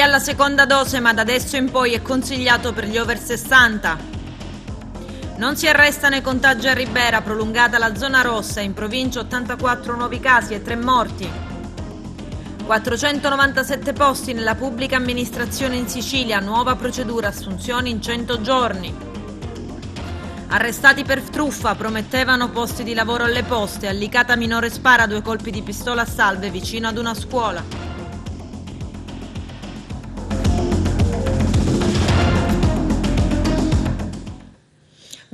via la seconda dose, ma da adesso in poi è consigliato per gli over 60. Non si arrestano i contagi a Ribera, prolungata la zona rossa, in provincia 84 nuovi casi e 3 morti. 497 posti nella pubblica amministrazione in Sicilia, nuova procedura, assunzioni in 100 giorni. Arrestati per truffa, promettevano posti di lavoro alle poste, a Licata minore spara 2 colpi di pistola a salve vicino ad una scuola.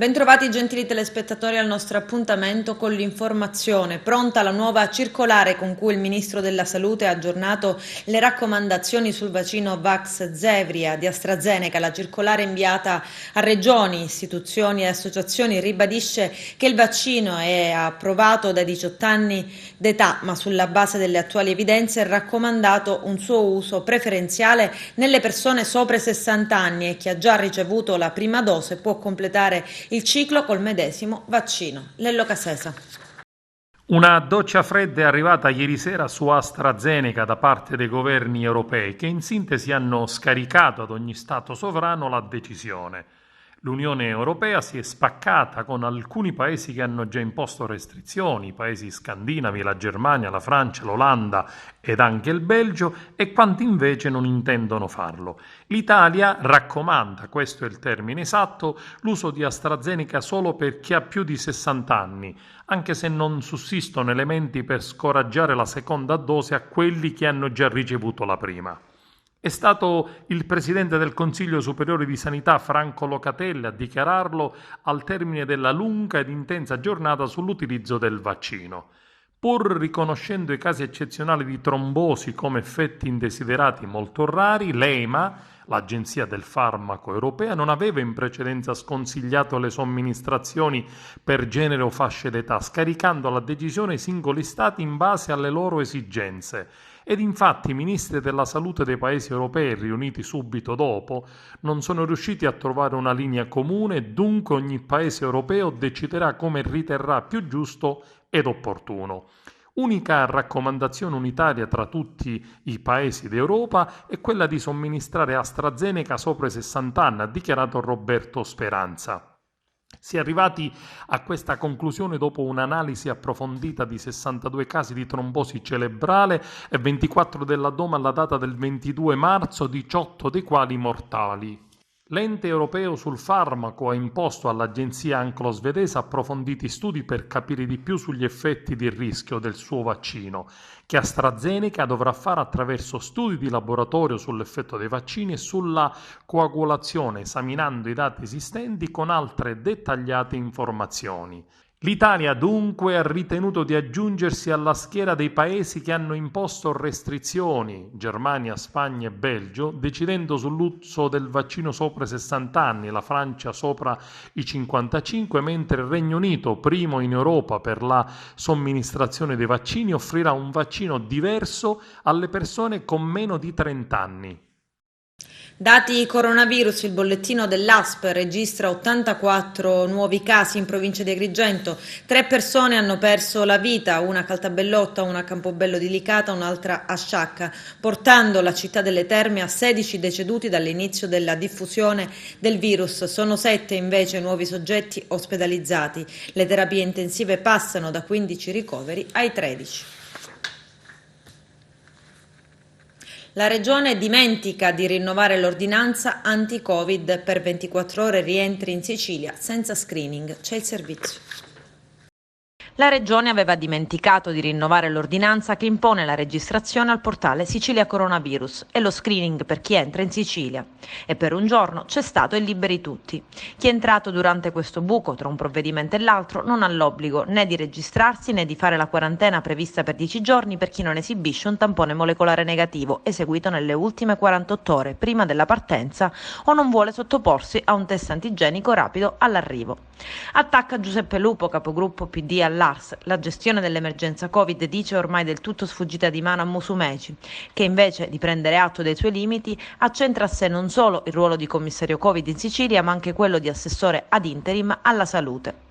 Bentrovati gentili telespettatori al nostro appuntamento con l'informazione. Pronta la nuova circolare con cui il Ministro della Salute ha aggiornato le raccomandazioni sul vaccino Vaxzevria di AstraZeneca. La circolare inviata a regioni, istituzioni e associazioni ribadisce che il vaccino è approvato dai 18 anni d'età, ma sulla base delle attuali evidenze è raccomandato un suo uso preferenziale nelle persone sopra i 60 anni e chi ha già ricevuto la prima dose può completare il ciclo col medesimo vaccino. Lello Casesa. Una doccia fredda è arrivata ieri sera su AstraZeneca da parte dei governi europei che in sintesi hanno scaricato ad ogni Stato sovrano la decisione. L'Unione Europea si è spaccata con alcuni paesi che hanno già imposto restrizioni, i paesi scandinavi, la Germania, la Francia, l'Olanda ed anche il Belgio, e quanti invece non intendono farlo. L'Italia raccomanda, questo è il termine esatto, l'uso di AstraZeneca solo per chi ha più di 60 anni, anche se non sussistono elementi per scoraggiare la seconda dose a quelli che hanno già ricevuto la prima. È stato il Presidente del Consiglio Superiore di Sanità Franco Locatelli a dichiararlo al termine della lunga ed intensa giornata sull'utilizzo del vaccino. Pur riconoscendo i casi eccezionali di trombosi come effetti indesiderati molto rari, l'EMA, l'Agenzia del Farmaco Europea, non aveva in precedenza sconsigliato le somministrazioni per genere o fasce d'età, scaricando la decisione ai singoli Stati in base alle loro esigenze. Ed infatti i ministri della salute dei paesi europei, riuniti subito dopo, non sono riusciti a trovare una linea comune e dunque ogni paese europeo deciderà come riterrà più giusto ed opportuno. Unica raccomandazione unitaria tra tutti i paesi d'Europa è quella di somministrare AstraZeneca sopra i 60 anni, ha dichiarato Roberto Speranza. Si è arrivati a questa conclusione dopo un'analisi approfondita di 62 casi di trombosi cerebrale e 24 dell'addome alla data del 22 marzo, 18 dei quali mortali. L'ente europeo sul farmaco ha imposto all'agenzia anglo-svedese approfonditi studi per capire di più sugli effetti di rischio del suo vaccino, che AstraZeneca dovrà fare attraverso studi di laboratorio sull'effetto dei vaccini e sulla coagulazione, esaminando i dati esistenti con altre dettagliate informazioni. L'Italia dunque ha ritenuto di aggiungersi alla schiera dei paesi che hanno imposto restrizioni, Germania, Spagna e Belgio, decidendo sull'uso del vaccino sopra i 60 anni, la Francia sopra i 55, mentre il Regno Unito, primo in Europa per la somministrazione dei vaccini, offrirà un vaccino diverso alle persone con meno di 30 anni. Dati coronavirus, il bollettino dell'ASP registra 84 nuovi casi in provincia di Agrigento, 3 persone hanno perso la vita, una a Caltabellotta, una a Campobello di Licata, un'altra a Sciacca, portando la città delle Terme a 16 deceduti dall'inizio della diffusione del virus. Sono 7 invece nuovi soggetti ospedalizzati. Le terapie intensive passano da 15 ricoveri ai 13. La Regione dimentica di rinnovare l'ordinanza anti-Covid per 24 ore rientri in Sicilia senza screening. C'è il servizio. La Regione aveva dimenticato di rinnovare l'ordinanza che impone la registrazione al portale Sicilia Coronavirus e lo screening per chi entra in Sicilia. E per un giorno c'è stato il liberi tutti. Chi è entrato durante questo buco tra un provvedimento e l'altro non ha l'obbligo né di registrarsi né di fare la quarantena prevista per 10 giorni per chi non esibisce un tampone molecolare negativo eseguito nelle ultime 48 ore prima della partenza o non vuole sottoporsi a un test antigenico rapido all'arrivo. Attacca Giuseppe Lupo, capogruppo PD all'Ars. La gestione dell'emergenza Covid dice ormai del tutto sfuggita di mano a Musumeci, che invece di prendere atto dei suoi limiti accentra a sé non solo il ruolo di commissario Covid in Sicilia, ma anche quello di assessore ad interim alla salute.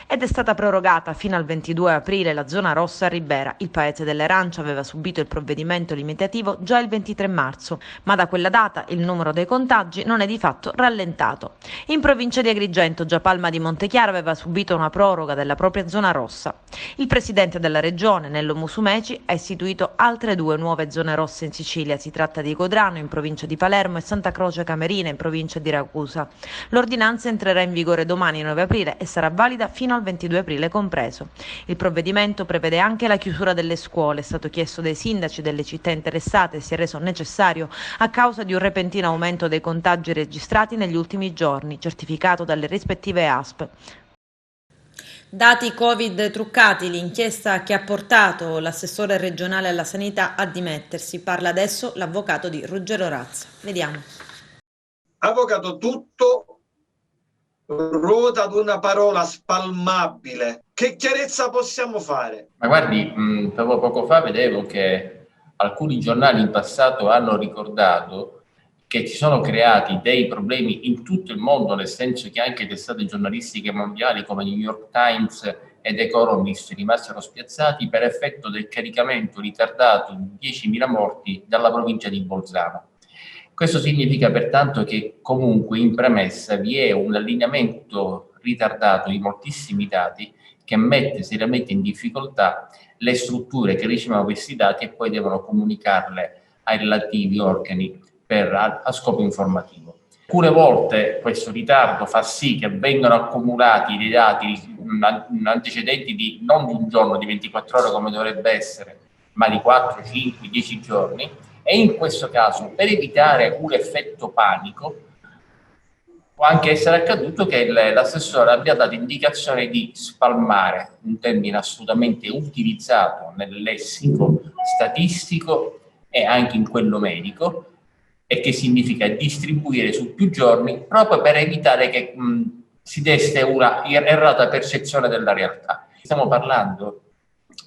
ed è stata prorogata fino al 22 aprile la zona rossa a Ribera. Il paese delle arance aveva subito il provvedimento limitativo già il 23 marzo, ma da quella data il numero dei contagi non è di fatto rallentato. In provincia di Agrigento, già Palma di Montechiaro aveva subito una proroga della propria zona rossa. Il presidente della regione, Nello Musumeci, ha istituito altre 2 nuove zone rosse in Sicilia. Si tratta di Codrano, in provincia di Palermo, e Santa Croce Camerina, in provincia di Ragusa. L'ordinanza entrerà in vigore domani 9 aprile e sarà valida fino al 22 aprile compreso. Il provvedimento prevede anche la chiusura delle scuole. È stato chiesto dai sindaci delle città interessate e si è reso necessario a causa di un repentino aumento dei contagi registrati negli ultimi giorni, certificato dalle rispettive ASP. Dati Covid truccati, l'inchiesta che ha portato l'assessore regionale alla sanità a dimettersi. Parla adesso l'avvocato di Ruggero Razza. Vediamo. Avvocato, tutto ruota ad una parola: spalmabile. Che chiarezza possiamo fare? Ma guardi, proprio poco fa vedevo che alcuni giornali in passato hanno ricordato che ci sono creati dei problemi in tutto il mondo, nel senso che anche testate giornalistiche mondiali come New York Times ed Economist rimasero spiazzati per effetto del caricamento ritardato di 10.000 morti dalla provincia di Bolzano. Questo significa pertanto che comunque in premessa vi è un allineamento ritardato di moltissimi dati che mette seriamente in difficoltà le strutture che ricevono questi dati e poi devono comunicarle ai relativi organi a scopo informativo. Alcune volte questo ritardo fa sì che vengano accumulati dei dati antecedenti non di un giorno, di 24 ore come dovrebbe essere, ma di 4, 5, 10 giorni, e in questo caso, per evitare un effetto panico, può anche essere accaduto che l'assessore abbia dato indicazione di spalmare, un termine assolutamente utilizzato nel lessico statistico e anche in quello medico, e che significa distribuire su più giorni, proprio per evitare che si deste una errata percezione della realtà. Stiamo parlando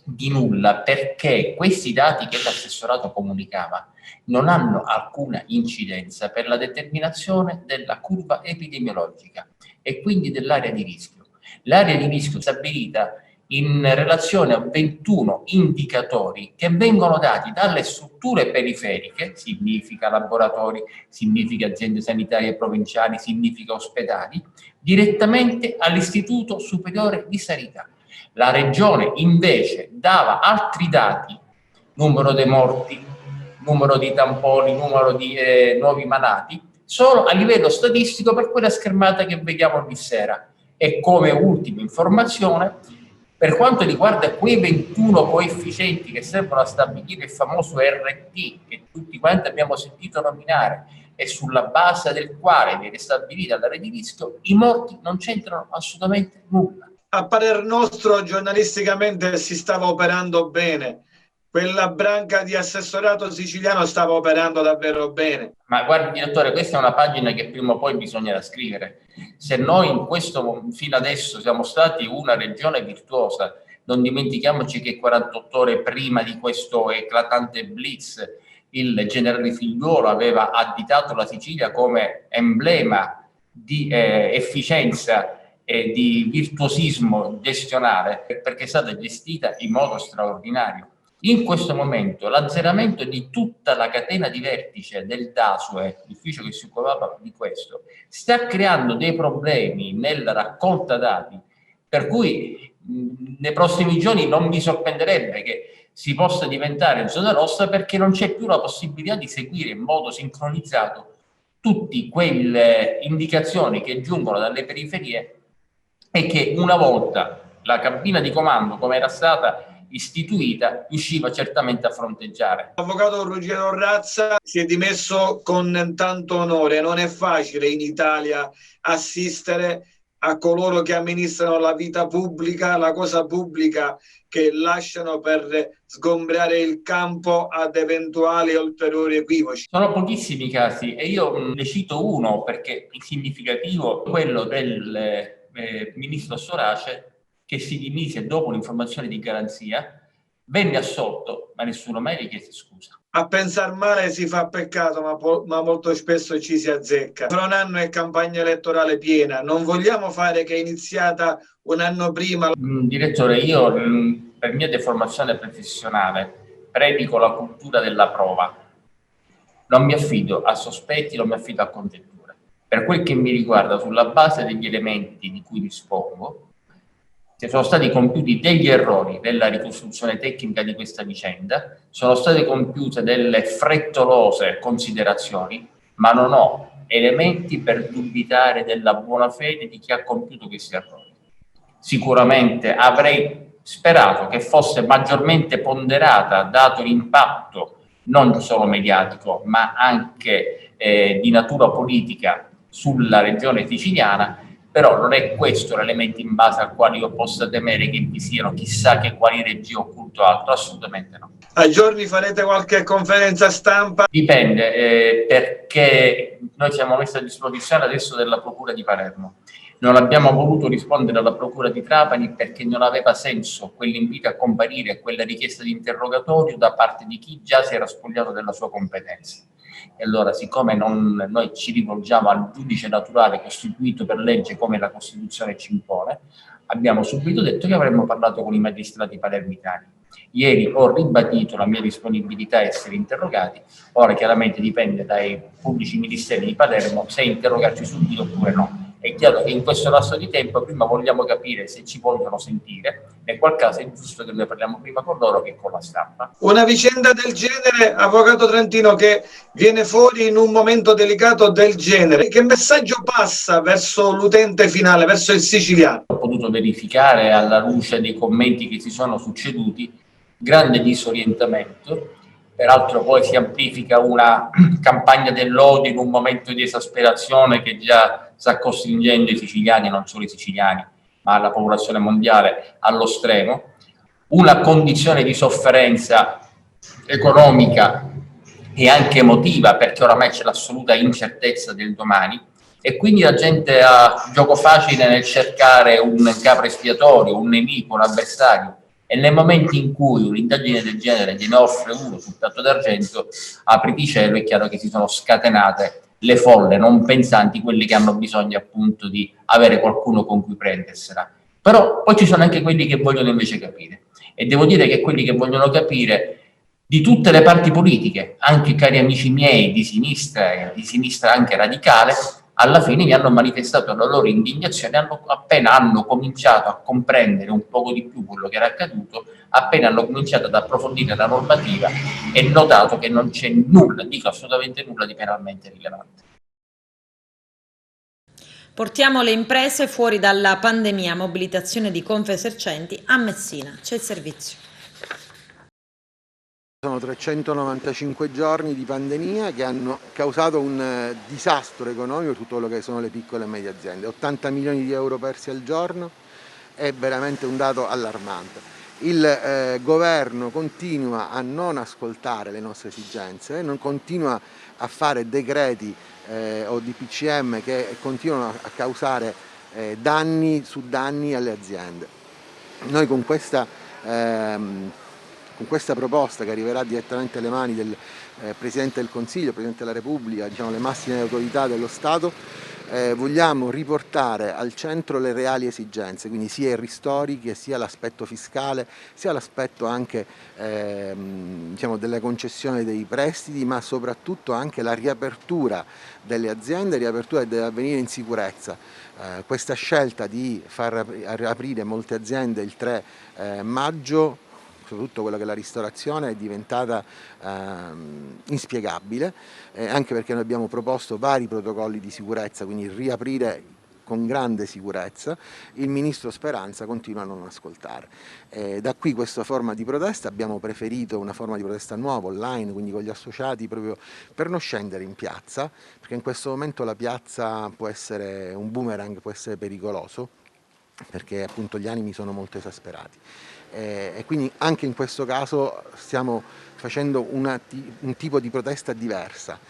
di nulla perché questi dati che l'assessorato comunicava non hanno alcuna incidenza per la determinazione della curva epidemiologica e quindi dell'area di rischio. L'area di rischio è stabilita in relazione a 21 indicatori che vengono dati dalle strutture periferiche, significa laboratori, significa aziende sanitarie provinciali, significa ospedali, direttamente all'Istituto Superiore di Sanità. La Regione invece dava altri dati, numero dei morti, numero di tamponi, numero di nuovi malati, solo a livello statistico per quella schermata che vediamo di sera. E come ultima informazione, per quanto riguarda quei 21 coefficienti che servono a stabilire il famoso RT, che tutti quanti abbiamo sentito nominare, e sulla base del quale viene stabilita l'area di rischio, i morti non c'entrano assolutamente nulla. A parer nostro, giornalisticamente si stava operando bene. Quella branca di assessorato siciliano stava operando davvero bene. Ma guardi, direttore, questa è una pagina che prima o poi bisognerà scrivere. Se noi fino adesso siamo stati una regione virtuosa, non dimentichiamoci che 48 ore prima di questo eclatante blitz il generale Figliuolo aveva additato la Sicilia come emblema di efficienza e di virtuosismo gestionale, perché è stata gestita in modo straordinario. In questo momento l'azzeramento di tutta la catena di vertice del DASUE, l'ufficio che si occupava di questo, sta creando dei problemi nella raccolta dati, per cui nei prossimi giorni non mi sorprenderebbe che si possa diventare zona rossa, perché non c'è più la possibilità di seguire in modo sincronizzato tutte quelle indicazioni che giungono dalle periferie e che una volta la cabina di comando, come era stata istituita, riusciva certamente a fronteggiare. L'avvocato Ruggero Razza si è dimesso con tanto onore. Non è facile in Italia assistere a coloro che amministrano la vita pubblica, la cosa pubblica, che lasciano per sgombrare il campo ad eventuali ulteriori equivoci. Sono pochissimi casi e io ne cito uno perché è significativo, quello del ministro Sorace, che si dimise dopo l'informazione di garanzia, venne assolto, ma nessuno mai gli chiese scusa. A pensare male si fa peccato, ma molto spesso ci si azzecca. Fra un anno è campagna elettorale piena, non vogliamo fare che è iniziata un anno prima. Direttore, io per mia deformazione professionale predico la cultura della prova. Non mi affido a sospetti, non mi affido a congetture. Per quel che mi riguarda, sulla base degli elementi di cui dispongo, se sono stati compiuti degli errori nella ricostruzione tecnica di questa vicenda, sono state compiute delle frettolose considerazioni, ma non ho elementi per dubitare della buona fede di chi ha compiuto questi errori. Sicuramente avrei sperato che fosse maggiormente ponderata, dato l'impatto non solo mediatico, ma anche di natura politica sulla regione siciliana, però non è questo l'elemento in base al quale io possa temere che vi siano chissà che quali regie occulto altro, assolutamente no. A giorni farete qualche conferenza stampa? Dipende, perché noi siamo messi a disposizione adesso della Procura di Palermo. Non abbiamo voluto rispondere alla Procura di Trapani perché non aveva senso quell'invito a comparire e quella richiesta di interrogatorio da parte di chi già si era spogliato della sua competenza. E allora, siccome noi ci rivolgiamo al giudice naturale costituito per legge come la Costituzione ci impone, abbiamo subito detto che avremmo parlato con i magistrati palermitani. Ieri ho ribadito la mia disponibilità a essere interrogati, ora chiaramente dipende dai pubblici ministeri di Palermo se interrogarci subito oppure no. È chiaro che in questo lasso di tempo prima vogliamo capire se ci vogliono sentire, nel qual caso è giusto che noi parliamo prima con loro che con la stampa. Una vicenda del genere, avvocato Trentino, che viene fuori in un momento delicato del genere, che messaggio passa verso l'utente finale, verso il siciliano? Ho potuto verificare alla luce dei commenti che si sono succeduti grande disorientamento, peraltro poi si amplifica una campagna dell'odio in un momento di esasperazione che già sta costringendo i siciliani, non solo i siciliani, ma la popolazione mondiale allo stremo, una condizione di sofferenza economica e anche emotiva, perché oramai c'è l'assoluta incertezza del domani, e quindi la gente ha gioco facile nel cercare un capro espiatorio, un nemico, un avversario, e nel momento in cui un'indagine del genere gliene offre uno sul piatto d'argento, apriti cielo, è chiaro che si sono scatenate le folle non pensanti, quelli che hanno bisogno appunto di avere qualcuno con cui prendersela. Però poi ci sono anche quelli che vogliono invece capire, e devo dire che quelli che vogliono capire di tutte le parti politiche, anche cari amici miei di sinistra anche radicale, alla fine mi hanno manifestato la loro indignazione appena hanno cominciato a comprendere un poco di più quello che era accaduto, appena hanno cominciato ad approfondire la normativa e notato che non c'è nulla, dico assolutamente nulla, di penalmente rilevante. Portiamo le imprese fuori dalla pandemia, mobilitazione di Confesercenti a Messina. C'è il servizio. Sono 395 giorni di pandemia che hanno causato un disastro economico su tutto quello che sono le piccole e medie aziende. 80 milioni di euro persi al giorno è veramente un dato allarmante. Il governo continua a non ascoltare le nostre esigenze, non continua a fare decreti o DPCM che continuano a causare danni su danni alle aziende. Noi con questa proposta che arriverà direttamente alle mani del Presidente del Consiglio, Presidente della Repubblica, diciamo le massime autorità dello Stato, vogliamo riportare al centro le reali esigenze, quindi sia i ristori che sia l'aspetto fiscale, sia l'aspetto anche diciamo della concessione dei prestiti, ma soprattutto anche la riapertura delle aziende, riapertura che deve avvenire in sicurezza. Questa scelta di far aprire molte aziende il 3 maggio, soprattutto quella che è la ristorazione, è diventata inspiegabile, anche perché noi abbiamo proposto vari protocolli di sicurezza, quindi riaprire con grande sicurezza. Il Ministro Speranza continua a non ascoltare. Da qui questa forma di protesta, abbiamo preferito una forma di protesta nuova, online, quindi con gli associati, proprio per non scendere in piazza, perché in questo momento la piazza può essere un boomerang, può essere pericoloso, perché appunto gli animi sono molto esasperati. E quindi anche in questo caso stiamo facendo un tipo di protesta diversa.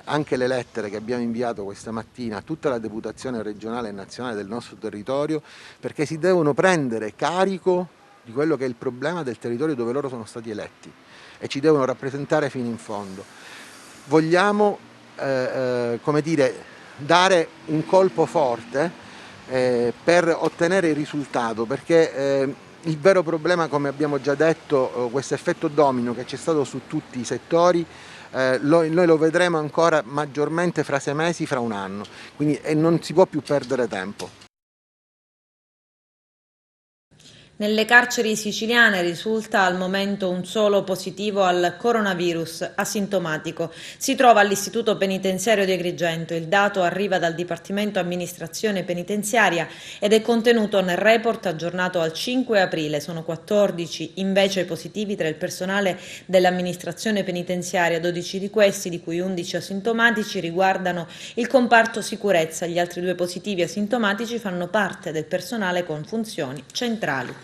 Anche le lettere che abbiamo inviato questa mattina a tutta la deputazione regionale e nazionale del nostro territorio, perché si devono prendere carico di quello che è il problema del territorio dove loro sono stati eletti e ci devono rappresentare fino in fondo. Vogliamo come dire, dare un colpo forte per ottenere il risultato, perché il vero problema, come abbiamo già detto, questo effetto domino che c'è stato su tutti i settori, noi lo vedremo ancora maggiormente fra 6 mesi, fra un anno, quindi non si può più perdere tempo. Nelle carceri siciliane risulta al momento un solo positivo al coronavirus asintomatico. Si trova all'Istituto Penitenziario di Agrigento. Il dato arriva dal Dipartimento Amministrazione Penitenziaria ed è contenuto nel report aggiornato al 5 aprile. Sono 14 invece positivi tra il personale dell'amministrazione penitenziaria. 12 di questi, di cui 11 asintomatici, riguardano il comparto sicurezza. Gli altri 2 positivi asintomatici fanno parte del personale con funzioni centrali.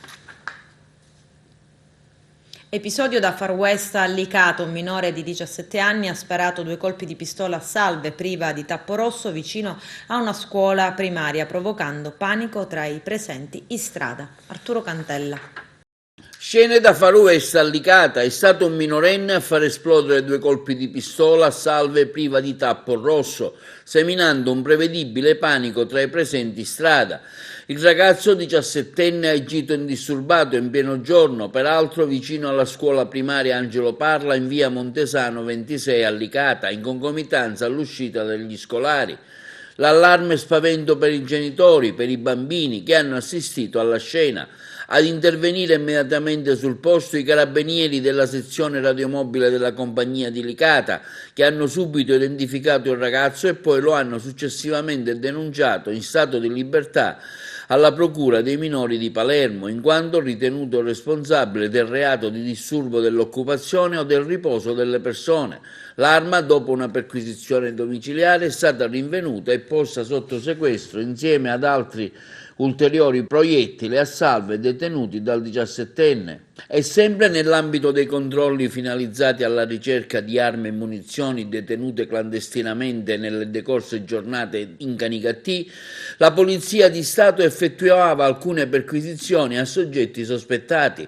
Episodio da Far West a Licata. Un minore di 17 anni ha sparato 2 colpi di pistola a salve priva di tappo rosso vicino a una scuola primaria, provocando panico tra i presenti in strada. Arturo Cantella. Scene da Far West a Licata. È stato un minorenne a far esplodere 2 colpi di pistola a salve priva di tappo rosso, seminando un prevedibile panico tra i presenti in strada. Il ragazzo 17enne ha agito indisturbato in pieno giorno, peraltro vicino alla scuola primaria Angelo Parla in via Montesano 26 a Licata, in concomitanza all'uscita degli scolari. L'allarme e spavento per i genitori, per i bambini che hanno assistito alla scena. Ad intervenire immediatamente sul posto i carabinieri della sezione radiomobile della compagnia di Licata, che hanno subito identificato il ragazzo e poi lo hanno successivamente denunciato in stato di libertà alla Procura dei minori di Palermo, in quanto ritenuto responsabile del reato di disturbo dell'occupazione o del riposo delle persone. L'arma, dopo una perquisizione domiciliare, è stata rinvenuta e posta sotto sequestro insieme ad altri ulteriori proiettili a salve detenuti dal 17enne. E sempre nell'ambito dei controlli finalizzati alla ricerca di armi e munizioni detenute clandestinamente nelle decorse giornate in Canicattì, la Polizia di Stato effettuava alcune perquisizioni a soggetti sospettati.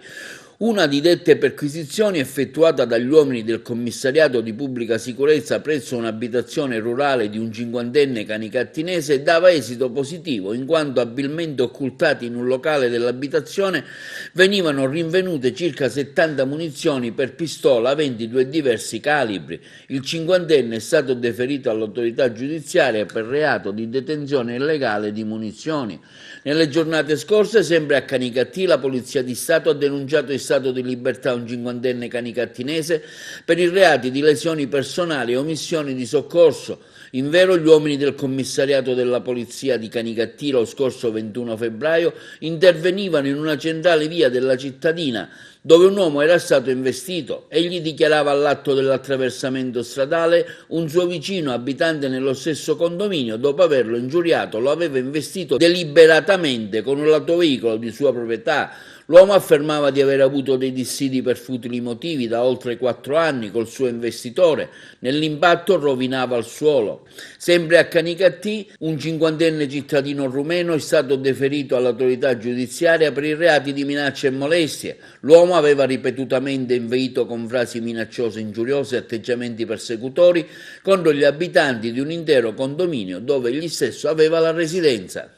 Una di dette perquisizioni, effettuata dagli uomini del commissariato di pubblica sicurezza presso un'abitazione rurale di un 50enne canicattinese, dava esito positivo, in quanto abilmente occultati in un locale dell'abitazione venivano rinvenute circa 70 munizioni per pistola aventi 2 diversi calibri. Il 50enne è stato deferito all'autorità giudiziaria per reato di detenzione illegale di munizioni. Nelle giornate scorse, sempre a Canicattì, la Polizia di Stato ha denunciato in stato di libertà un 50enne canicattinese per i reati di lesioni personali e omissioni di soccorso. Invero, gli uomini del commissariato della Polizia di Canicattì lo scorso 21 febbraio intervenivano in una centrale via della cittadina dove un uomo era stato investito. Egli dichiarava all'atto dell'attraversamento stradale un suo vicino abitante nello stesso condominio, dopo averlo ingiuriato, lo aveva investito deliberatamente con un autoveicolo di sua proprietà. L'uomo affermava di aver avuto dei dissidi per futili motivi da oltre 4 anni col suo investitore. Nell'impatto rovinava il suolo. Sempre a Canicattì, un 50enne cittadino rumeno è stato deferito all'autorità giudiziaria per i reati di minacce e molestie. L'uomo aveva ripetutamente inveito con frasi minacciose, ingiuriose e atteggiamenti persecutori contro gli abitanti di un intero condominio dove egli stesso aveva la residenza.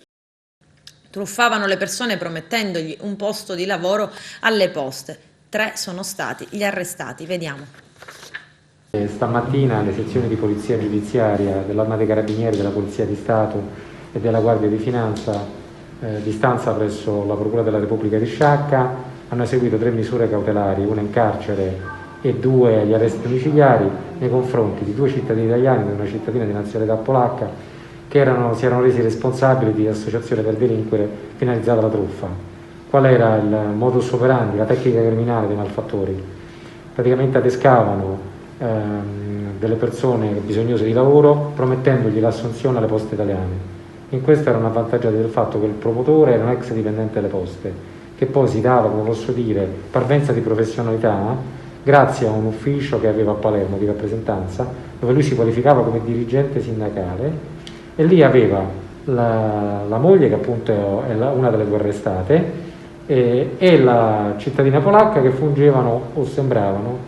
Truffavano le persone promettendogli un posto di lavoro alle poste. 3 sono stati gli arrestati. Vediamo. Stamattina le sezioni di polizia giudiziaria dell'Arma dei Carabinieri, della Polizia di Stato e della Guardia di Finanza di stanza presso la Procura della Repubblica di Sciacca hanno eseguito 3 misure cautelari, una in carcere e 2 agli arresti domiciliari nei confronti di 2 cittadini italiani e una cittadina di nazionalità polacca che si erano resi responsabili di associazione per delinquere finalizzata alla truffa. Qual era il modus operandi, la tecnica criminale dei malfattori? Praticamente adescavano delle persone bisognose di lavoro promettendogli l'assunzione alle poste italiane. In questo erano avvantaggiati del fatto che il promotore era un ex dipendente delle poste, che poi si dava, come posso dire, parvenza di professionalità grazie a un ufficio che aveva a Palermo di rappresentanza, dove lui si qualificava come dirigente sindacale. E lì aveva la moglie, che appunto è una delle 2 arrestate, e la cittadina polacca, che fungevano o sembravano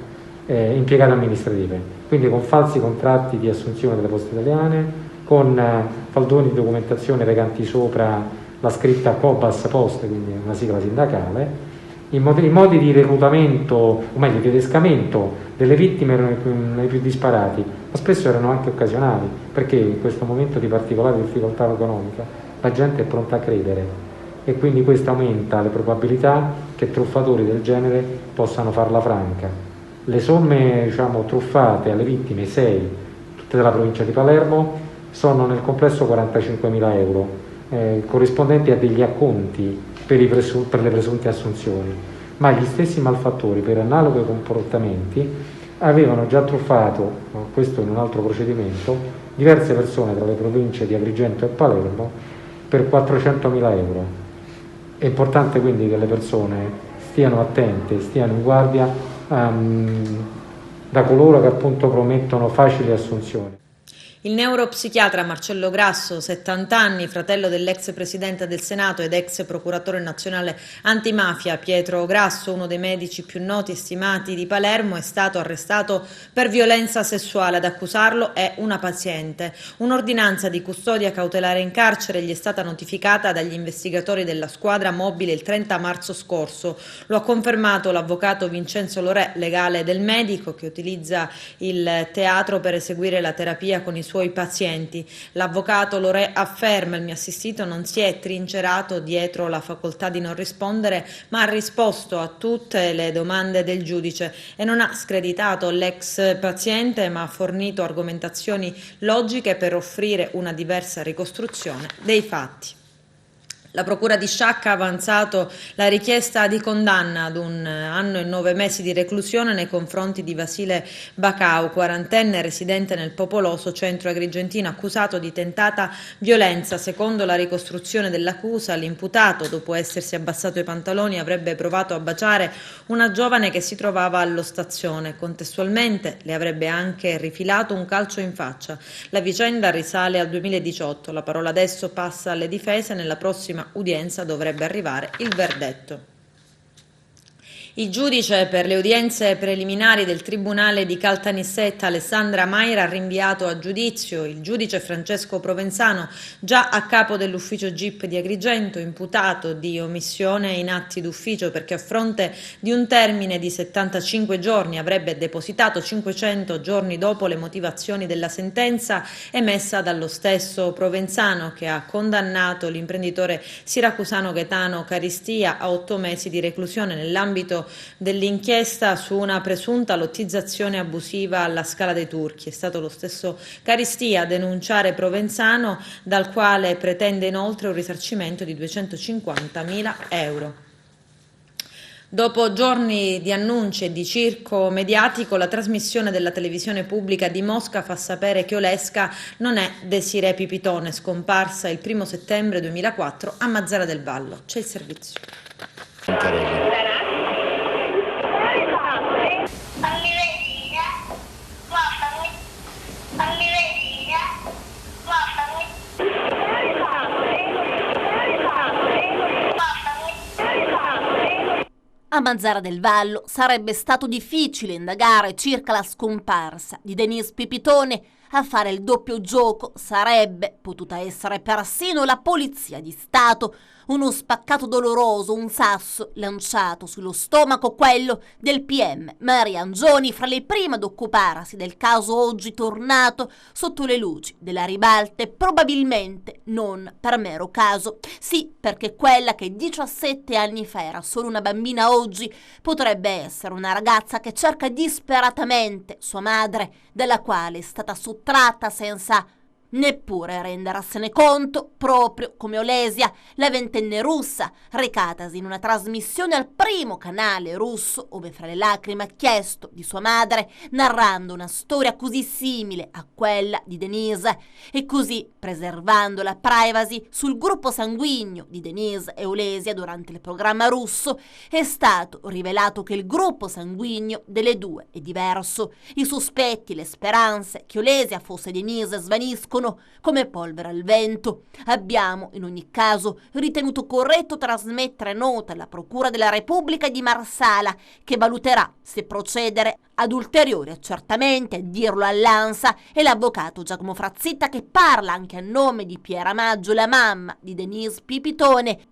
impiegate amministrative, quindi con falsi contratti di assunzione delle poste italiane, con faldoni di documentazione recanti sopra la scritta Cobas Poste, quindi una sigla sindacale. I modi di reclutamento, o meglio di adescamento delle vittime erano i più disparati, ma spesso erano anche occasionali, perché in questo momento di particolare difficoltà economica la gente è pronta a credere e quindi questo aumenta le probabilità che truffatori del genere possano farla franca. Le somme, diciamo, truffate alle vittime, 6, tutte della provincia di Palermo, sono nel complesso 45.000 euro, corrispondenti a degli acconti per le presunte assunzioni, ma gli stessi malfattori per analoghi comportamenti avevano già truffato, questo in un altro procedimento, diverse persone tra le province di Agrigento e Palermo per 400.000 euro. È importante quindi che le persone stiano attente, stiano in guardia da coloro che appunto promettono facili assunzioni. Il neuropsichiatra Marcello Grasso, 70 anni, fratello dell'ex presidente del Senato ed ex procuratore nazionale antimafia Pietro Grasso, uno dei medici più noti e stimati di Palermo, è stato arrestato per violenza sessuale. Ad accusarlo è una paziente. Un'ordinanza di custodia cautelare in carcere gli è stata notificata dagli investigatori della squadra mobile il 30 marzo scorso. Lo ha confermato l'avvocato Vincenzo Lorè, legale del medico, che utilizza il teatro per eseguire la terapia con i suoi pazienti. L'avvocato Lorè afferma: il mio assistito non si è trincerato dietro la facoltà di non rispondere, ma ha risposto a tutte le domande del giudice e non ha screditato l'ex paziente, ma ha fornito argomentazioni logiche per offrire una diversa ricostruzione dei fatti. La Procura di Sciacca ha avanzato la richiesta di condanna ad 1 anno e 9 mesi di reclusione nei confronti di Vasile Bacau, quarantenne residente nel popoloso centro agrigentino, accusato di tentata violenza. Secondo la ricostruzione dell'accusa, l'imputato, dopo essersi abbassato i pantaloni, avrebbe provato a baciare una giovane che si trovava allo stazione. Contestualmente le avrebbe anche rifilato un calcio in faccia. La vicenda risale al 2018. La parola adesso passa alle difese. Nella prossima udienza dovrebbe arrivare il verdetto. Il giudice per le udienze preliminari del Tribunale di Caltanissetta, Alessandra Maira, ha rinviato a giudizio il giudice Francesco Provenzano, già a capo dell'ufficio GIP di Agrigento, imputato di omissione in atti d'ufficio, perché a fronte di un termine di 75 giorni avrebbe depositato 500 giorni dopo le motivazioni della sentenza emessa dallo stesso Provenzano, che ha condannato l'imprenditore siracusano Gaetano Caristia a 8 mesi di reclusione nell'ambito dell'inchiesta su una presunta lottizzazione abusiva alla Scala dei Turchi. È stato lo stesso Caristia a denunciare Provenzano, dal quale pretende inoltre un risarcimento di 250.000 euro. Dopo giorni di annunci e di circo mediatico, la trasmissione della televisione pubblica di Mosca fa sapere che Oleska non è Desirée Pipitone, scomparsa il 1 settembre 2004 a Mazara del Vallo. C'è il servizio. A Mazara del Vallo sarebbe stato difficile indagare circa la scomparsa di Denise Pipitone. A fare il doppio gioco sarebbe potuta essere persino la Polizia di Stato. Uno spaccato doloroso, un sasso lanciato sullo stomaco, quello del PM Maria Angioni, fra le prime ad occuparsi del caso oggi tornato sotto le luci della ribalta, probabilmente non per mero caso. Sì, perché quella che 17 anni fa era solo una bambina oggi potrebbe essere una ragazza che cerca disperatamente sua madre, dalla quale è stata sottratta senza neppure rendersene conto, proprio come Olesia, la ventenne russa, recatasi in una trasmissione al primo canale russo, ove fra le lacrime ha chiesto di sua madre, narrando una storia così simile a quella di Denise, e così preservando la privacy sul gruppo sanguigno di Denise e Olesia durante il programma russo. È stato rivelato che il gruppo sanguigno delle due è diverso. I sospetti, le speranze che Olesia fosse Denise svaniscono sfuggono come polvere al vento. Abbiamo, in ogni caso, ritenuto corretto trasmettere nota alla Procura della Repubblica di Marsala, che valuterà se procedere ad ulteriori accertamenti. A dirlo all'ANSA è l'avvocato Giacomo Frazzitta, che parla anche a nome di Piera Maggio, la mamma di Denise Pipitone.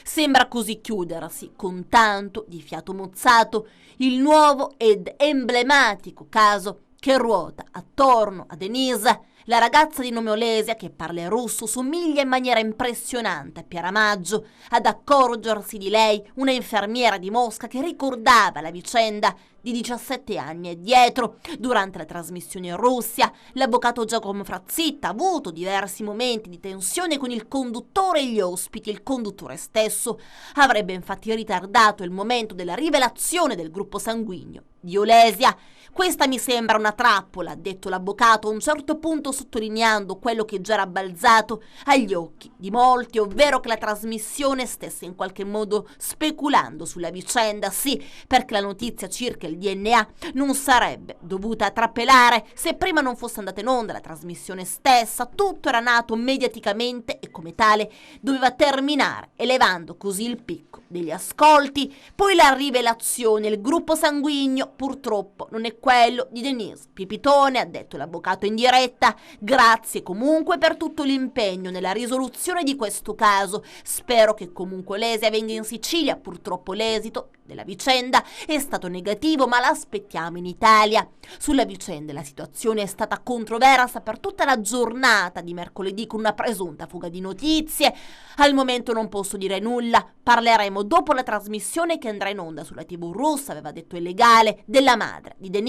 Sembra così chiudersi, con tanto di fiato mozzato, il nuovo ed emblematico caso che ruota attorno a Denise. La ragazza di nome Olesia, che parla russo, somiglia in maniera impressionante a Piera Maggio. Ad accorgersi di lei, una infermiera di Mosca che ricordava la vicenda di 17 anni addietro. Durante la trasmissione in Russia, l'avvocato Giacomo Frazzitta ha avuto diversi momenti di tensione con il conduttore e gli ospiti. Il conduttore stesso avrebbe infatti ritardato il momento della rivelazione del gruppo sanguigno di Olesia. Questa mi sembra una trappola, ha detto l'avvocato, a un certo punto sottolineando quello che già era balzato agli occhi di molti, ovvero che la trasmissione stesse in qualche modo speculando sulla vicenda. Sì, perché la notizia circa il DNA non sarebbe dovuta trapelare se prima non fosse andata in onda la trasmissione stessa. Tutto era nato mediaticamente e come tale doveva terminare, elevando così il picco degli ascolti. Poi la rivelazione, il gruppo sanguigno purtroppo non è quello di Denise Pipitone, ha detto l'avvocato in diretta. Grazie comunque per tutto l'impegno nella risoluzione di questo caso. Spero che comunque Olesia venga in Sicilia. Purtroppo l'esito della vicenda è stato negativo, ma l'aspettiamo in Italia. Sulla vicenda la situazione è stata controversa per tutta la giornata di mercoledì, con una presunta fuga di notizie. Al momento non posso dire nulla, parleremo dopo la trasmissione che andrà in onda sulla TV russa, aveva detto il legale della madre di Denise.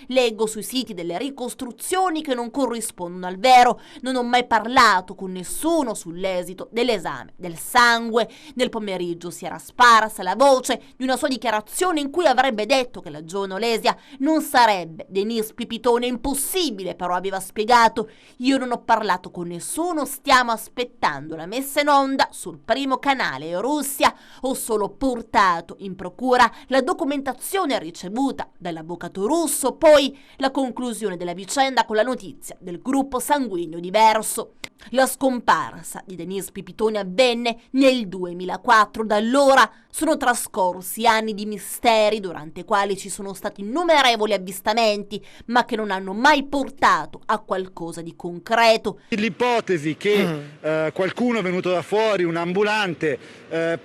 Leggo sui siti delle ricostruzioni che non corrispondono al vero. Non ho mai parlato con nessuno sull'esito dell'esame del sangue. Nel pomeriggio si era sparsa la voce di una sua dichiarazione in cui avrebbe detto che la giovane Olesia non sarebbe Denise Pipitone. Impossibile, però, aveva spiegato. Io non ho parlato con nessuno, stiamo aspettando la messa in onda sul primo canale in Russia. Ho solo portato in procura la documentazione ricevuta dall'avvocato russo, poi la conclusione della vicenda con la notizia del gruppo sanguigno diverso. La scomparsa di Denise Pipitone avvenne nel 2004, da allora sono trascorsi anni di misteri durante i quali ci sono stati innumerevoli avvistamenti, ma che non hanno mai portato a qualcosa di concreto. L'ipotesi che qualcuno venuto da fuori, un ambulante,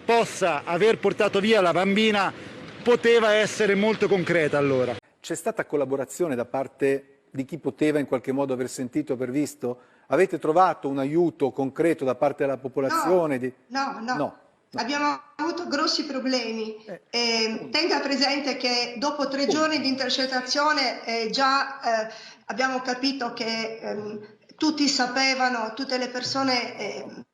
possa aver portato via la bambina poteva essere molto concreta allora. C'è stata collaborazione da parte di chi poteva in qualche modo aver sentito, aver visto? Avete trovato un aiuto concreto da parte della popolazione? No. Abbiamo avuto grossi problemi. Tenga presente che dopo 3 giorni di intercettazione già abbiamo capito che tutti sapevano, tutte le persone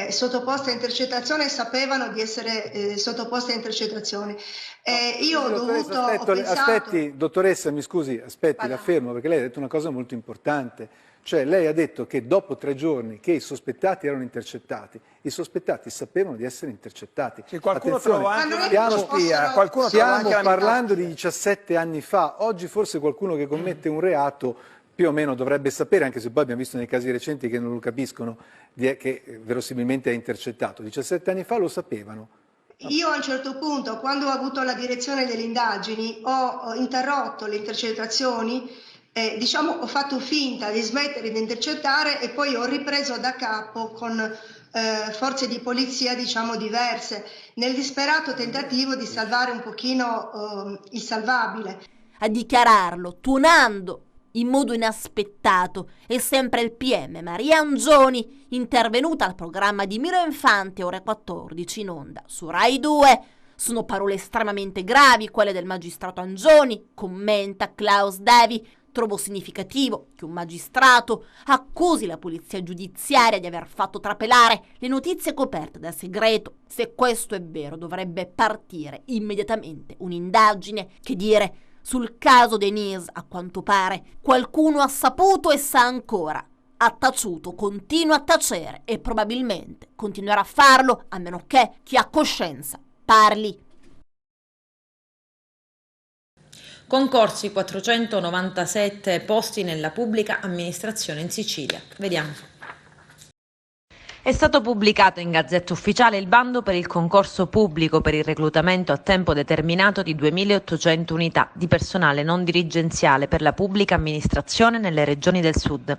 sottoposte a intercettazione sapevano di essere sottoposte a intercettazione. Io ho dovuto... Aspetti, dottoressa, mi scusi, la fermo, perché lei ha detto una cosa molto importante. Cioè lei ha detto che dopo 3 giorni che i sospettati erano intercettati, i sospettati sapevano di essere intercettati. Qualcuno trova anche stiamo parlando di 17 anni fa. Oggi forse qualcuno che commette un reato più o meno dovrebbe sapere, anche se poi abbiamo visto nei casi recenti che non lo capiscono, che verosimilmente è intercettato. 17 anni fa lo sapevano. Io a un certo punto, quando ho avuto la direzione delle indagini, ho interrotto le intercettazioni. Ho fatto finta di smettere di intercettare e poi ho ripreso da capo con forze di polizia diverse, nel disperato tentativo di salvare un pochino il salvabile. A dichiararlo, tuonando in modo inaspettato, è sempre il PM Maria Angioni, intervenuta al programma di Miro Infante, ore 14 in onda su Rai 2. Sono parole estremamente gravi quelle del magistrato Angioni, commenta Klaus Devi. Trovo significativo che un magistrato accusi la polizia giudiziaria di aver fatto trapelare le notizie coperte dal segreto. Se questo è vero, dovrebbe partire immediatamente un'indagine. Che dire, sul caso Denise, a quanto pare, qualcuno ha saputo e sa ancora. Ha taciuto, continua a tacere e probabilmente continuerà a farlo, a meno che chi ha coscienza parli. Concorsi 497 posti nella pubblica amministrazione in Sicilia. Vediamo. È stato pubblicato in Gazzetta Ufficiale il bando per il concorso pubblico per il reclutamento a tempo determinato di 2.800 unità di personale non dirigenziale per la pubblica amministrazione nelle regioni del sud.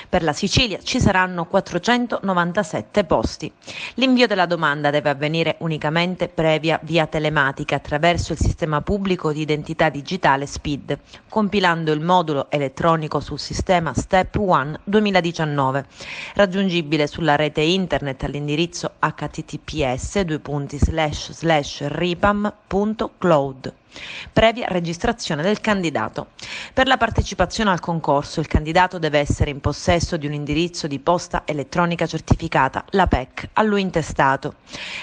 Per la Sicilia ci saranno 497 posti. L'invio della domanda deve avvenire unicamente previa via telematica attraverso il sistema pubblico di identità digitale SPID, compilando il modulo elettronico sul sistema Step One 2019, raggiungibile sulla rete internet all'indirizzo https://ripam.cloud. Previa registrazione del candidato. Per la partecipazione al concorso il candidato deve essere in possesso di un indirizzo di posta elettronica certificata, la PEC, a lui intestato.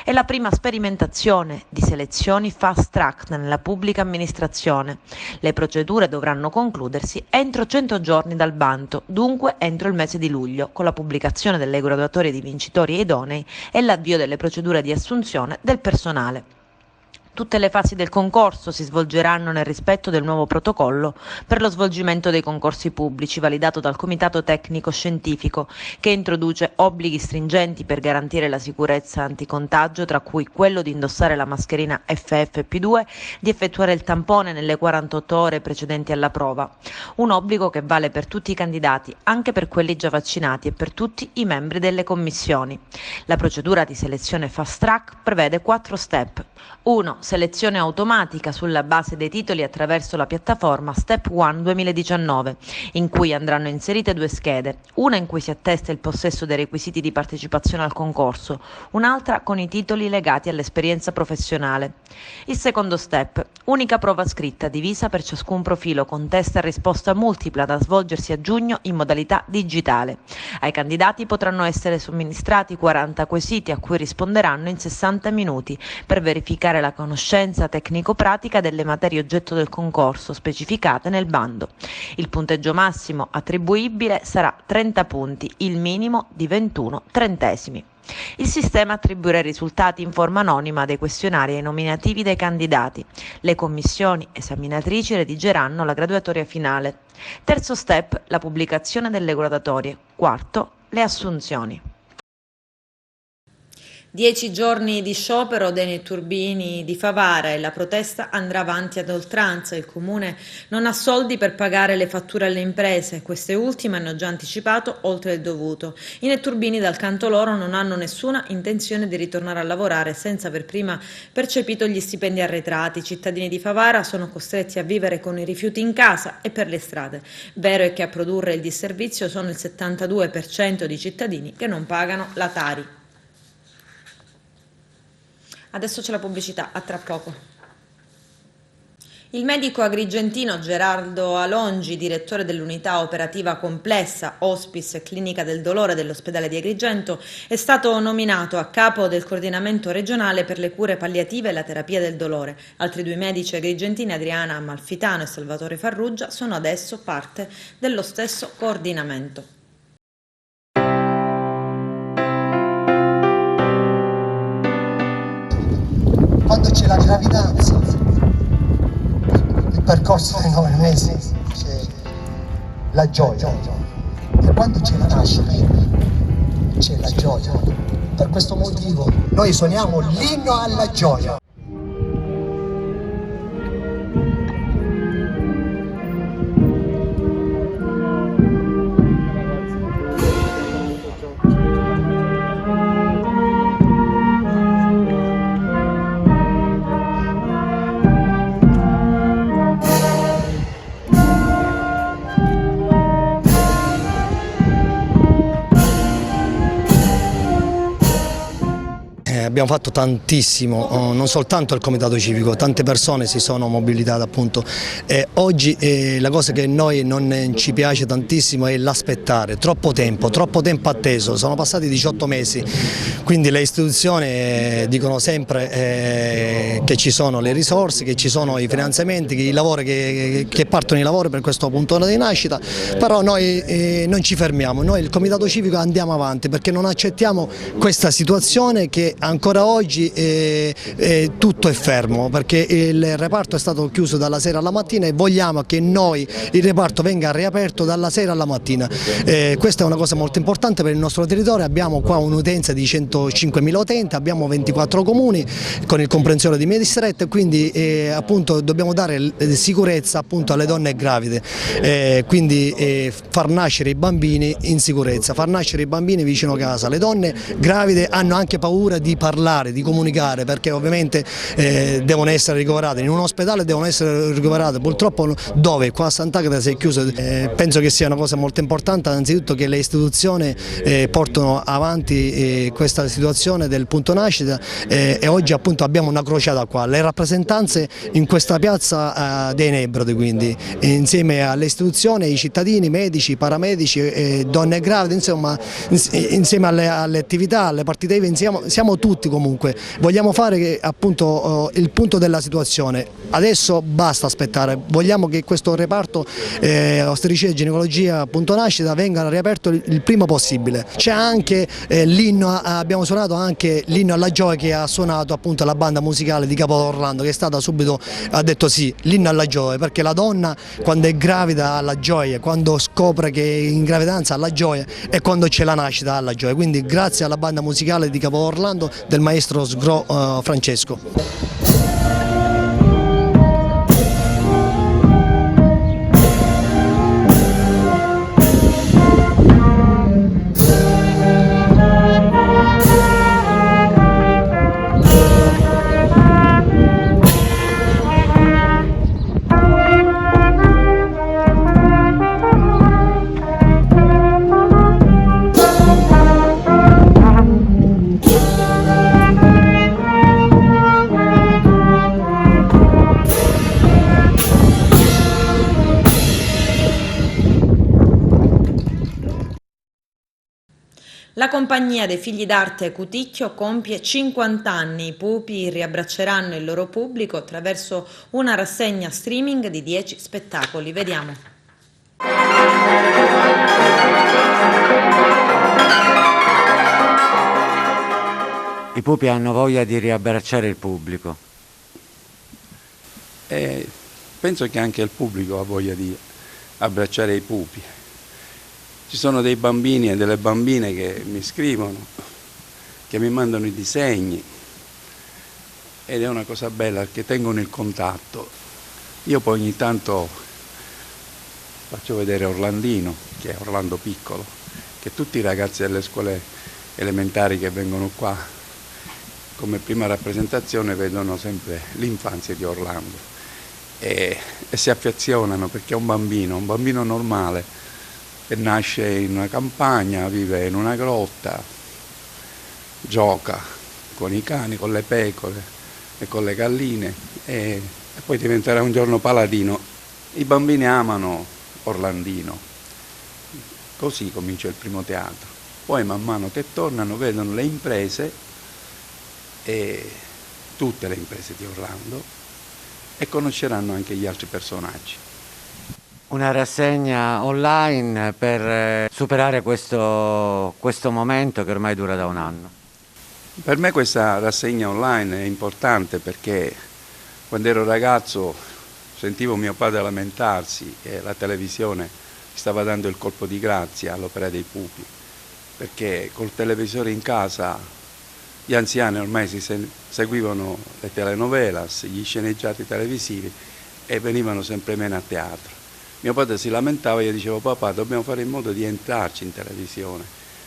È la prima sperimentazione di selezioni fast track nella pubblica amministrazione. Le procedure dovranno concludersi entro 100 giorni dal bando, dunque entro il mese di luglio, con la pubblicazione delle graduatorie di vincitori e idonei e l'avvio delle procedure di assunzione del personale. Tutte le fasi del concorso si svolgeranno nel rispetto del nuovo protocollo per lo svolgimento dei concorsi pubblici validato dal Comitato Tecnico Scientifico, che introduce obblighi stringenti per garantire la sicurezza anticontagio, tra cui quello di indossare la mascherina FFP2, di effettuare il tampone nelle 48 ore precedenti alla prova. Un obbligo che vale per tutti i candidati, anche per quelli già vaccinati e per tutti i membri delle commissioni. La procedura di selezione fast track prevede 4 step. 1. Selezione automatica sulla base dei titoli attraverso la piattaforma Step One 2019, in cui andranno inserite 2 schede, una in cui si attesta il possesso dei requisiti di partecipazione al concorso, un'altra con i titoli legati all'esperienza professionale. Il secondo step, unica prova scritta divisa per ciascun profilo con test e risposta multipla da svolgersi a giugno in modalità digitale. Ai candidati potranno essere somministrati 40 quesiti a cui risponderanno in 60 minuti per verificare la conoscenza tecnico-pratica delle materie oggetto del concorso specificate nel bando. Il punteggio massimo attribuibile sarà 30 punti, il minimo di 21 trentesimi. Il sistema attribuirà i risultati in forma anonima dei questionari ai nominativi dei candidati. Le commissioni esaminatrici redigeranno la graduatoria finale. Terzo step, la pubblicazione delle graduatorie. Quarto, le assunzioni. 10 giorni di sciopero dei netturbini di Favara e la protesta andrà avanti ad oltranza. Il comune non ha soldi per pagare le fatture alle imprese, queste ultime hanno già anticipato oltre il dovuto. I netturbini dal canto loro non hanno nessuna intenzione di ritornare a lavorare senza aver prima percepito gli stipendi arretrati. I cittadini di Favara sono costretti a vivere con i rifiuti in casa e per le strade. Vero è che a produrre il disservizio sono il 72% di cittadini che non pagano la Tari. Adesso c'è la pubblicità, a tra poco. Il medico agrigentino Gerardo Alongi, direttore dell'unità operativa complessa Hospice e Clinica del Dolore dell'ospedale di Agrigento, è stato nominato a capo del coordinamento regionale per le cure palliative e la terapia del dolore. Altri 2 medici agrigentini, Adriana Amalfitano e Salvatore Farrugia, sono adesso parte dello stesso coordinamento. Quando c'è la gravidanza, il percorso dei 9 mesi, c'è la gioia, e quando c'è la nascita c'è la gioia. Per questo motivo noi suoniamo l'inno alla gioia. Abbiamo fatto tantissimo, non soltanto il comitato civico, tante persone si sono mobilitate appunto. Oggi la cosa che noi non ci piace tantissimo è l'aspettare, troppo tempo atteso, sono passati 18 mesi, quindi le istituzioni dicono sempre che ci sono le risorse, che ci sono i finanziamenti, che partono i lavori per questo punto di nascita, però noi non ci fermiamo, noi il comitato civico andiamo avanti perché non accettiamo questa situazione che ancora ancora oggi tutto è fermo, perché il reparto è stato chiuso dalla sera alla mattina e vogliamo che il reparto venga riaperto dalla sera alla mattina. Questa è una cosa molto importante per il nostro territorio. Abbiamo qua un'utenza di 105.000 utenti, abbiamo 24 comuni con il comprensorio di Medistrette, quindi appunto dobbiamo dare sicurezza appunto alle donne gravide, quindi far nascere i bambini in sicurezza, far nascere i bambini vicino a casa. Le donne gravide hanno anche paura di parlare, di comunicare, perché ovviamente devono essere ricoverate in un ospedale, devono essere ricoverate purtroppo dove? Qua a Sant'Agata si è chiuso. Penso che sia una cosa molto importante innanzitutto che le istituzioni portano avanti questa situazione del punto nascita, e oggi appunto abbiamo una crociata qua, le rappresentanze in questa piazza dei Nebrodi, quindi insieme alle istituzioni, ai cittadini, medici, paramedici, donne gravide, insomma insieme alle attività, alle partite IVA, siamo tutti comunque, vogliamo fare appunto il punto della situazione. Adesso basta aspettare, vogliamo che questo reparto ostetricia e ginecologia punto nascita venga riaperto il prima possibile. C'è anche l'inno, abbiamo suonato anche l'inno alla gioia che ha suonato appunto la banda musicale di Capo Orlando, che è stata subito, ha detto sì, l'inno alla gioia, perché la donna quando è gravida ha la gioia, quando scopre che è in gravidanza ha la gioia e quando c'è la nascita ha la gioia. Quindi grazie alla banda musicale di Capo Orlando del maestro Sgro Francesco. La compagnia dei Figli d'Arte Cuticchio compie 50 anni. I Pupi riabbracceranno il loro pubblico attraverso una rassegna streaming di 10 spettacoli. Vediamo. I Pupi hanno voglia di riabbracciare il pubblico. Penso che anche il pubblico ha voglia di abbracciare i Pupi. Ci sono dei bambini e delle bambine che mi scrivono, che mi mandano i disegni, ed è una cosa bella che tengono il contatto. Io poi ogni tanto faccio vedere Orlandino, che è Orlando Piccolo, che tutti i ragazzi delle scuole elementari che vengono qua come prima rappresentazione vedono sempre l'infanzia di Orlando e si affezionano, perché è un bambino normale, che nasce in una campagna, vive in una grotta, gioca con i cani, con le pecore e con le galline e poi diventerà un giorno paladino. I bambini amano Orlandino, così comincia il primo teatro. Poi man mano che tornano vedono le imprese, e tutte le imprese di Orlando, e conosceranno anche gli altri personaggi. Una rassegna online per superare questo momento che ormai dura da un anno. Per me questa rassegna online è importante perché quando ero ragazzo sentivo mio padre lamentarsi che la televisione stava dando il colpo di grazia all'Opera dei Pupi, perché col televisore in casa gli anziani ormai seguivano le telenovelas, gli sceneggiati televisivi e venivano sempre meno a teatro. Mio padre si lamentava e io dicevo: papà, dobbiamo fare in modo di entrarci in televisione,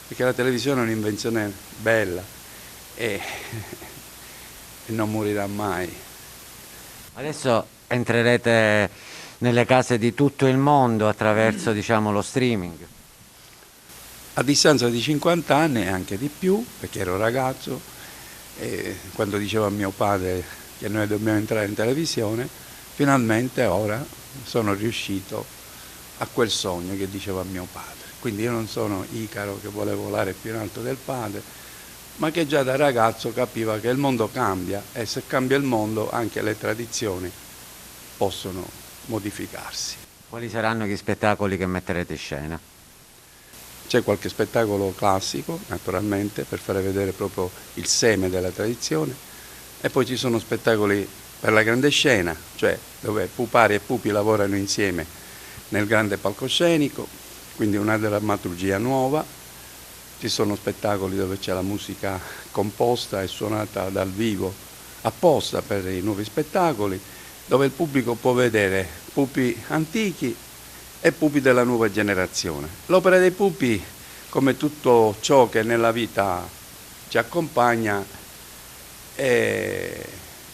perché la televisione è un'invenzione bella e non morirà mai. Adesso entrerete nelle case di tutto il mondo attraverso, diciamo, lo streaming. A distanza di 50 anni e anche di più, perché ero ragazzo, e quando dicevo a mio padre che noi dobbiamo entrare in televisione, finalmente ora sono riuscito a quel sogno che dicevo a mio padre. Quindi io non sono Icaro che vuole volare più in alto del padre, ma che già da ragazzo capiva che il mondo cambia e se cambia il mondo anche le tradizioni possono modificarsi. Quali saranno gli spettacoli che metterete in scena? C'è qualche spettacolo classico, naturalmente, per fare vedere proprio il seme della tradizione, e poi ci sono spettacoli per la grande scena, cioè dove pupari e pupi lavorano insieme nel grande palcoscenico, quindi una drammaturgia nuova. Ci sono spettacoli dove c'è la musica composta e suonata dal vivo apposta per i nuovi spettacoli, dove il pubblico può vedere pupi antichi e pupi della nuova generazione. L'opera dei pupi, come tutto ciò che nella vita ci accompagna, è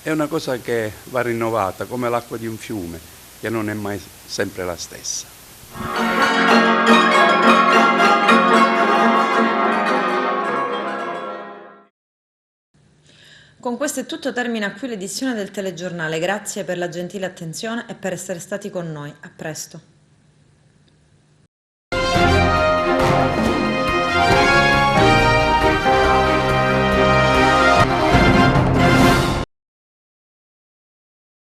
una cosa che va rinnovata, come l'acqua di un fiume, che non è mai sempre la stessa. Con questo è tutto, termina qui l'edizione del telegiornale. Grazie per la gentile attenzione e per essere stati con noi. A presto.